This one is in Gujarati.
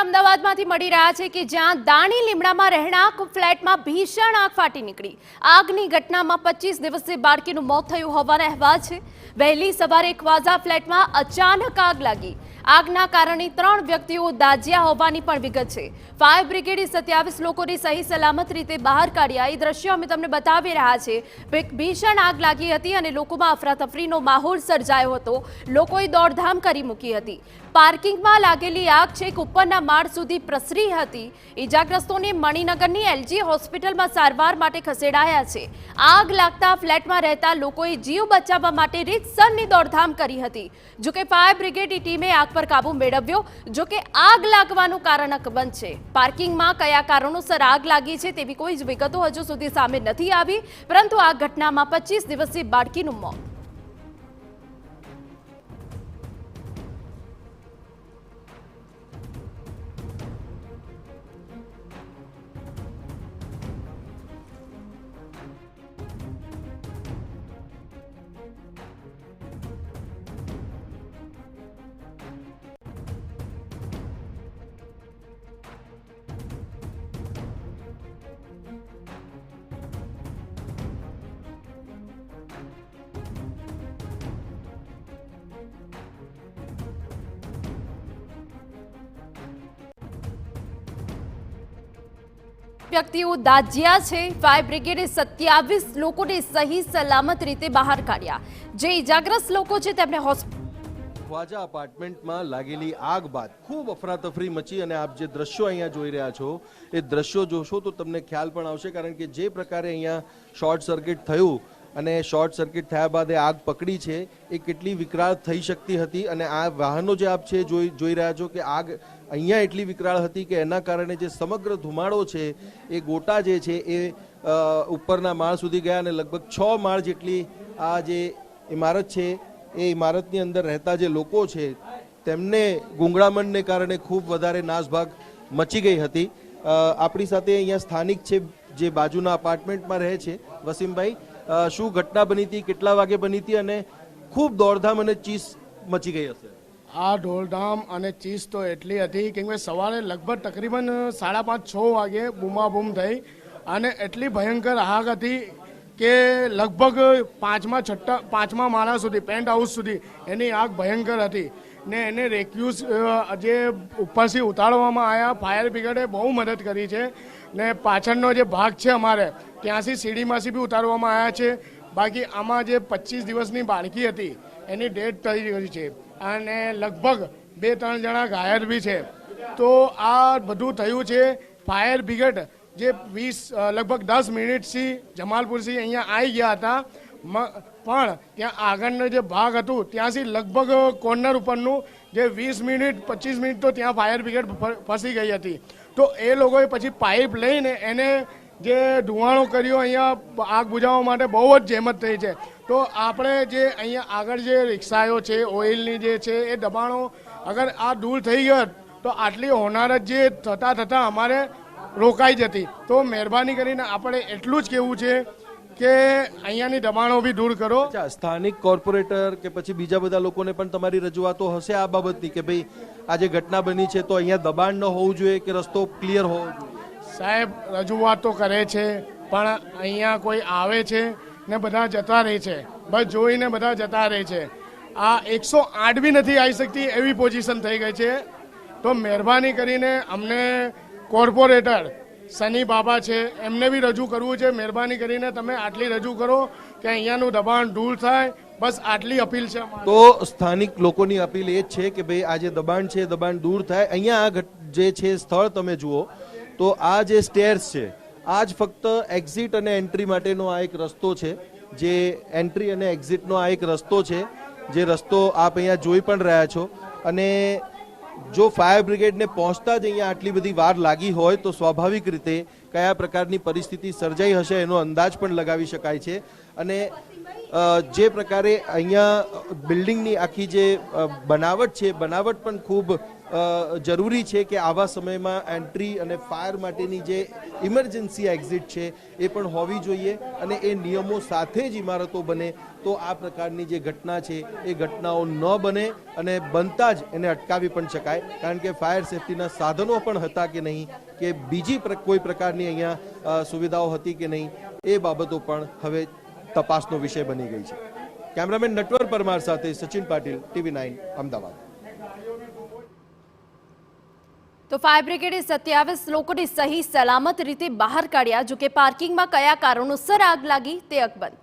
અમદાવાદમાંથી મળી રહ્યા છે કે જ્યાં દાણી લીમડામાં રહેણાંક ફ્લેટમાં ભીષણ આગ ફાટી નીકળી। આગની ઘટનામાં 25 દિવસીય બાળકીનું મોત થયું હોવાના અહેવાલ છે। વહેલી સવારે ક્વાઝા ફ્લેટમાં અચાનક આગ લાગી। આગના કારણે 3 વ્યક્તિઓ દાઝ્યા હોવાની પણ વિગત છે। ફાયર બ્રિગેડે 27 લોકોને સહી સલામત રીતે બહાર કાઢ્યા। એ દ્રશ્યો અમે તમને બતાવી રહ્યા છે। ભીષણ આગ લાગી હતી અને લોકોમાં અફરાતફરીનો માહોલ સર્જાયો હતો। લોકોએ દોડધામ કરી મૂકી હતી। પાર્કિંગમાં લાગેલી આગ છેક ઉપરના માળ સુધી પ્રસરી હતી। ઇજાગ્રસ્તોને મણિનગરની એલજી હોસ્પિટલમાં સારવાર માટે ખસેડાયા છે। આગ લાગતા ફ્લેટમાં રહેતા લોકોએ જીવ બચાવવા માટે રીતસરની દોડધામ કરી હતી। જોકે ફાયર બ્રિગેડની ટીમે આગ પર કાબુ મેળવ્યો। જોકે આગ લાગવાનું કારણ અકબંધ છે। પાર્કિંગમાં કયા કારણોસર આગ લાગી છે તેવી કોઈ જ વિગતો હજુ સુધી સામે નથી આવી, પરંતુ આ ઘટનામાં 25 દિવસીય બાળકીનું મોત। વ્યક્તિઓ દાઝ્યા છે। ફાયર બ્રિગેડે 27 લોકોને સહી સલામત રીતે બહાર કાઢ્યા। જે ઇજાગ્રસ્ત લોકો છે તેમને ખ્વાજા અપાર્ટમેન્ટમાં લાગેલી આગ બાદ ખૂબ અફરાતફરી મચી અને આપ જે દ્રશ્યો અહીંયા જોઈ રહ્યા છો એ દ્રશ્યો જોશો તો તમને ખ્યાલ પણ આવશે, કારણ કે જે પ્રકારે અહીંયા શોર્ટ સર્કિટ થયું અને શોર્ટ સર્કિટ થયા બાદ આગ પકડી છે એ કેટલી વિકરાળ થઈ શકતી હતી। અને આ વાહનો જે આપ છે જોઈ રહ્યા છો કે આગ અહીંયા એટલી વિકરાળ હતી કે એના કારણે જે સમગ્ર ધુમાડો છે એ ગોટા જે છે એ ઉપરના માળ સુધી ગયા અને લગભગ 6 માળ જેટલી આ જે ઇમારત છે એ ઇમારતની અંદર રહેતા જે લોકો છે તેમને ગુંગળામણને કારણે ખૂબ વધારે નાસભાગ મચી ગઈ હતી। આપણી સાથે અહીંયા સ્થાનિક છે જે બાજુના અપાર્ટમેન્ટમાં રહે છે, વસીમભાઈ, શું ઘટના બની હતી, કેટલા વાગે બની હતી અને ખૂબ દોડધામ અને ચીસ મચી ગઈ હશે? આ દોડધામ અને ચીસ તો એટલી હતી કે સવારે લગભગ તકરીબન 5:30-6 વાગે બૂમાબૂમ થઈ અને એટલી ભયંકર આગ હતી કે લગભગ 5મા માળા સુધી, પેન્ટ હાઉસ સુધી એની આગ ભયંકર હતી ને એને રેસ્ક્યુઝ જે ઉપરથી ઉતારવામાં આવ્યા। ફાયર બ્રિગેડે બહુ મદદ કરી છે ને પાછળનો જે ભાગ છે અમારે ત્યાંથી સીડીમાંથી બી ઉતારવામાં આવ્યા છે। બાકી આમાં જે 25 દિવસની બાળકી હતી એની ડેથ થઈ ગઈ છે અને લગભગ 2-3 જણા ઘાયલ બી છે। તો આ બધું થયું છે। ફાયર બ્રિગેડ જે લગભગ 10 મિનિટથી જમાલપુરથી અહીંયા આવી ગયા હતા, પણ ત્યાં આગળનો જે ભાગ હતું ત્યાંથી લગભગ કોર્નર ઉપરનું જે 20 મિનિટ 25 મિનિટ તો ત્યાં ફાયર બ્રિગેડ ફસી ગઈ હતી। તો એ લોકોએ પછી પાઇપ લઈને એને જે ધુવાણો કર્યો અહીંયા આગ બુઝાવવા માટે બહુ જ જહેમત થઈ છે। તો આપણે જે અહીંયા આગળ જે રિક્ષાઓ છે, ઓઇલની જે છે એ દબાણો અગર આ દૂર થઈ ગયો તો આટલી હોનારત જે થતાં અમારે રોકાઈ જતી। તો મહેરબાની કરીને આપણે એટલું જ કહેવું છે કે અહીંયાની દબાણો બી દૂર કરો। સ્થાનિક કોર્પોરેટર કે પછી બીજા બધા લોકોને પણ તમારી રજૂઆતો હશે આ બાબતની કે ભાઈ આ જે ઘટના બની છે તો અહીંયા દબાણ ન હોવું જોઈએ કે રસ્તો ક્લિયર હોવો જોઈએ? સાહેબ, રજૂઆતો કરે છે પણ અહીંયા કોઈ આવે છે ને બધા જતા રહે છે, બસ જોઈને બધા જતા રહે છે। આ 108 બી નથી આવી શકતી એવી પોઝિશન થઈ ગઈ છે। તો મહેરબાની કરીને અમને કોર્પોરેટર સની બાબા છે એમને બી રજૂ કરવું છે। મહેરબાની કરીને તમે આટલી રજૂ કરો કે અહીંયાનું દબાણ દૂર થાય, બસ આટલી અપીલ છે। તો સ્થાનિક લોકોની અપીલ એ જ છે કે ભાઈ આ જે દબાણ છે દબાણ દૂર થાય। અહીંયા આ જે છે સ્થળ તમે જુઓ તો આ જે સ્ટેર્સ છે આ જ ફક્ત એક્ઝિટ અને એન્ટ્રી માટેનો આ એક રસ્તો છે, જે એન્ટ્રી અને એક્ઝિટનો આ એક રસ્તો છે, જે રસ્તો આપ અહીંયા જોઈ પણ રહ્યા છો। અને જો ફાયર બ્રિગેડને પહોંચતા જ અહીંયા આટલી બધી વાર લાગી હોય તો સ્વાભાવિક રીતે કયા પ્રકારની પરિસ્થિતિ સર્જાઈ હશે એનો અંદાજ પણ લગાવી શકાય છે। અને જે પ્રકારે અહીંયા બિલ્ડિંગની આખી જે બનાવટ છે, બનાવટ પણ ખૂબ જરૂરી છે કે આવા સમયમાં એન્ટ્રી અને ફાયર માટેની જે ઇમરજન્સી એક્ઝિટ છે એ પણ હોવી જોઈએ અને એ નિયમો સાથે જ ઇમારતો બને તો આ પ્રકારની જે ઘટના છે એ ઘટનાઓ ન બને અને બનતા જ એને અટકાવી પણ શકાય, કારણ કે ફાયર સેફટીના સાધનો પણ હતા કે નહીં, કે બીજી કોઈ પ્રકારની અહીંયા સુવિધાઓ હતી કે નહીં, એ બાબતો પણ હવે તપાસનો વિષય બની ગઈ છે. કેમેરામેન નટવર પરમાર સાથે સચિન પાટીલ, TV9 અમદાવાદ. તો ફાયર બ્રિગેડે 27 લોકોને સહી સલામત રીતે બહાર કાઢ્યા. જો કે પાર્કિંગમાં કયા કારણોસર આગ લાગી તે અકબંધ.